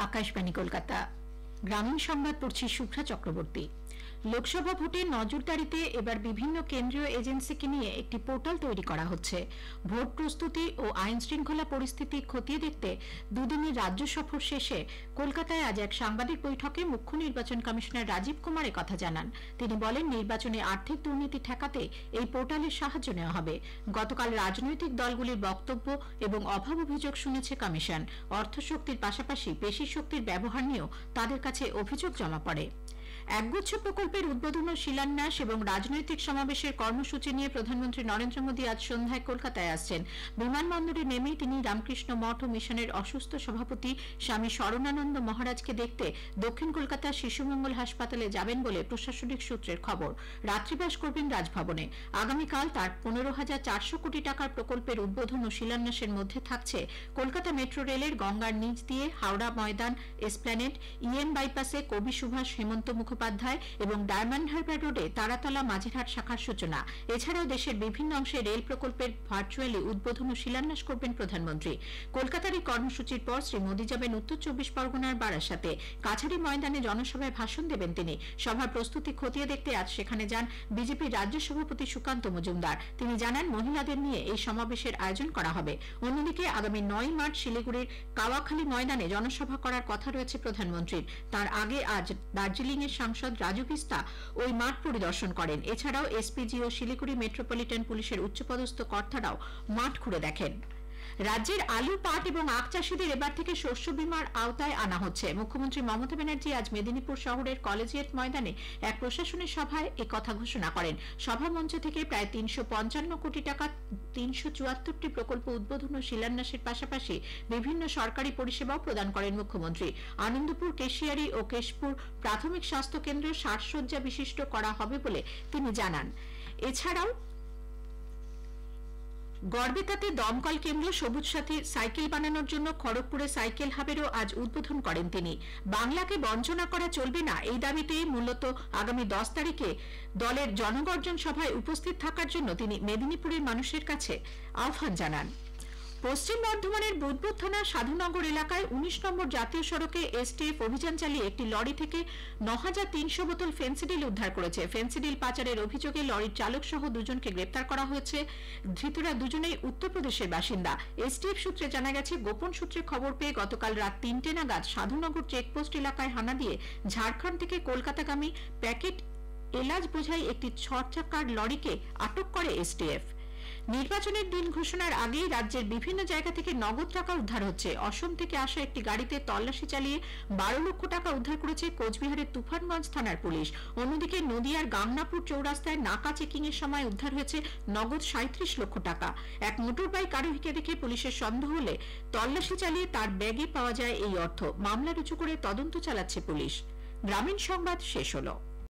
আকাশবাণী কলকাতা গ্রামীণ সংবাদ পড়ছি শুভ্রা চক্রবর্তী। লোকসভা ভোটে নজরদারিতে এবার বিভিন্ন কেন্দ্রীয় এজেন্সিকে নিয়ে একটি পোর্টাল তৈরি করা হচ্ছে। ভোট প্রস্তুতি ও আইন শৃঙ্খলা পরিস্থিতি খতিয়ে দেখতে দুদিনের রাজ্য সফর শেষে কলকাতায় আজ এক সাংবাদিক বৈঠকে মুখ্য নির্বাচন কমিশনার রাজীব কুমার কথা জানান। তিনি বলেন, নির্বাচনে আর্থিক দুর্নীতি ঠেকাতে এই পোর্টালের সাহায্য নেওয়া হবে। গতকাল রাজনৈতিক দলগুলির বক্তব্য এবং অভাব অভিযোগ শুনেছে কমিশন। অর্থশক্তির পাশাপাশি পেশি শক্তির ব্যবহার নিয়েও তাদের কাছে অভিযোগ জমা পড়ে। একগুচ্ছ প্রকল্পের উদ্বোধন ও শিলান্যাস এবং রাজনৈতিক সমাবেশের কর্মসূচি নিয়ে প্রধানমন্ত্রী নরেন্দ্র মোদী আজ সন্ধ্যায় কলকাতায় আসছেন। বিমানবন্দরে নেমেই তিনি রামকৃষ্ণ মঠ ও মিশনের অসুস্থ সভাপতি স্বামী শরণানন্দ মহারাজকে দেখতে দক্ষিণ কলকাতার শিশুমঙ্গল হাসপাতালে যাবেন বলে প্রশাসনিক সূত্রের খবর। রাত্রিবাস করবেন রাজভবনে। আগামীকাল তার 15,400 কোটি টাকার প্রকল্পের উদ্বোধন ও শিলান্যাসের মধ্যে থাকছে কলকাতা মেট্রো রেলের গঙ্গার নিচ দিয়ে হাওড়া ময়দান, এসপ্ল্যানেড, ইএম বাইপাসে কবি সুভাষ হেমন্ত মুখোপাধ্যায় এবং ডায়মন্ড হারবার রোডে তারাতলা মাঝেরহাট শাখার সূচনা। এছাড়াও দেশের বিভিন্ন অংশে রেল প্রকল্পের ভার্চুয়ালি উদ্বোধন ও শিলান্যাস করবেন প্রধানমন্ত্রী। কলকাতার এই কর্মসূচির পর শ্রী মোদী যাবেন উত্তর 24 পরগনার বারাসাতে। কাছাড়ি ময়দানে জনসভায় ভাষণ দেবেন তিনি। সভার প্রস্তুতি খতিয়ে দেখতে আজ সেখানে যান বিজেপির রাজ্য সভাপতি সুকান্ত মজুমদার। তিনি জানান, মহিলাদের নিয়ে এই সমাবেশের আয়োজন করা হবে। অন্যদিকে আগামী 9 মার্চ শিলিগুড়ির কাওয়াখালী ময়দানে জনসভা করার কথা রয়েছে প্রধানমন্ত্রীর। তার আগে আজ দার্জিলিং এর সাংসদ রাজু বিস্তা ওই মাঠ পরিদর্শন করেন। এছাড়াও এসপিজি ও শিলিগুড়ি মেট্রোপলিটন পুলিশের উচ্চপদস্থ কর্তারাও মাঠ ঘুরে দেখেন। রাজ্যের আলু, পাট এবং আখ চাষীদের এবার থেকে শস্য বীমার আওতায় আনা হচ্ছে। মুখ্যমন্ত্রী মমতা ব্যানার্জি আজ মেদিনীপুর শহরের কলেজিয়েট ময়দানে এক প্রশাসনের সভায় একথা ঘোষণা করেন। সভামঞ্চ থেকে প্রায় 355 কোটি টাকা 374টি প্রকল্প উদ্বোধন ও শিলান্যাসের পাশাপাশি বিভিন্ন সরকারি পরিষেবাও প্রদান করেন মুখ্যমন্ত্রী। আনন্দপুর, কেশিয়ারি ও কেশপুর প্রাথমিক স্বাস্থ্য কেন্দ্র 60 শয্যা বিশিষ্ট করা হবে বলে তিনি জানান। এছাড়াও গড়বেতাতে দমকল কেন্দ্র, সবুজ সাথী সাইকেল বানানোর জন্য খড়গপুরে সাইকেল হাবেরও আজ উদ্বোধন করেন তিনি। বাংলাকে বঞ্চনা করা চলবে না, এই দাবিতে মূলত আগামী 10 তারিখে দলের জনগর্জন সভায় উপস্থিত থাকার জন্য তিনি মেদিনীপুরের মানুষের কাছে আহ্বান জানান। পশ্চিম বর্ধমানের বুদবুদ থানার সাধুনগর এলাকায় 19 নম্বর জাতীয় সড়কে এসটিএফ অভিযান চালিয়ে একটি লরি থেকে 9,300 বোতল ফেন্সিডিল উদ্ধার করেছে। ফেন্সিডিল পাচারের অভিযোগে লরির চালক সহ দুজনকে গ্রেপ্তার করা হয়েছে। ধৃতরা দুজনেই উত্তরপ্রদেশের বাসিন্দা। এসটিএফ সূত্রে জানা গেছে, গোপন সূত্রে খবর পেয়ে গতকাল রাত 3টে নাগাদ সাধুনগর চেকপোস্ট এলাকায় হানা দিয়ে ঝাড়খণ্ড থেকে কলকাতাগামী প্যাকেট এলাচ বোঝাই একটি 6 চাকার লরিকে আটক করে এসটিএফ। নির্বাচনের দিন ঘোষণার আগেই রাজ্যের বিভিন্ন জায়গা থেকে নগদ টাকা উদ্ধার হচ্ছে। অসম থেকে আসা একটি গাড়িতে তল্লাশি চালিয়ে 12 লক্ষ টাকা উদ্ধার করেছে কোচবিহারের তুফানগঞ্জ থানার পুলিশ। অন্যদিকে নদিয়ার গাংনাপুর চৌরাস্তায় নাকা চেকিং এর সময় উদ্ধার হয়েছে নগদ 37 লক্ষ টাকা। এক মোটর বাইক আরোহীকে দেখে পুলিশের সন্দেহ হলে তল্লাশি চালিয়ে তার ব্যাগে পাওয়া যায় এই অর্থ। মামলা রুজু করে তদন্ত চালাচ্ছে পুলিশ। গ্রামীণ সংবাদ শেষ হলো।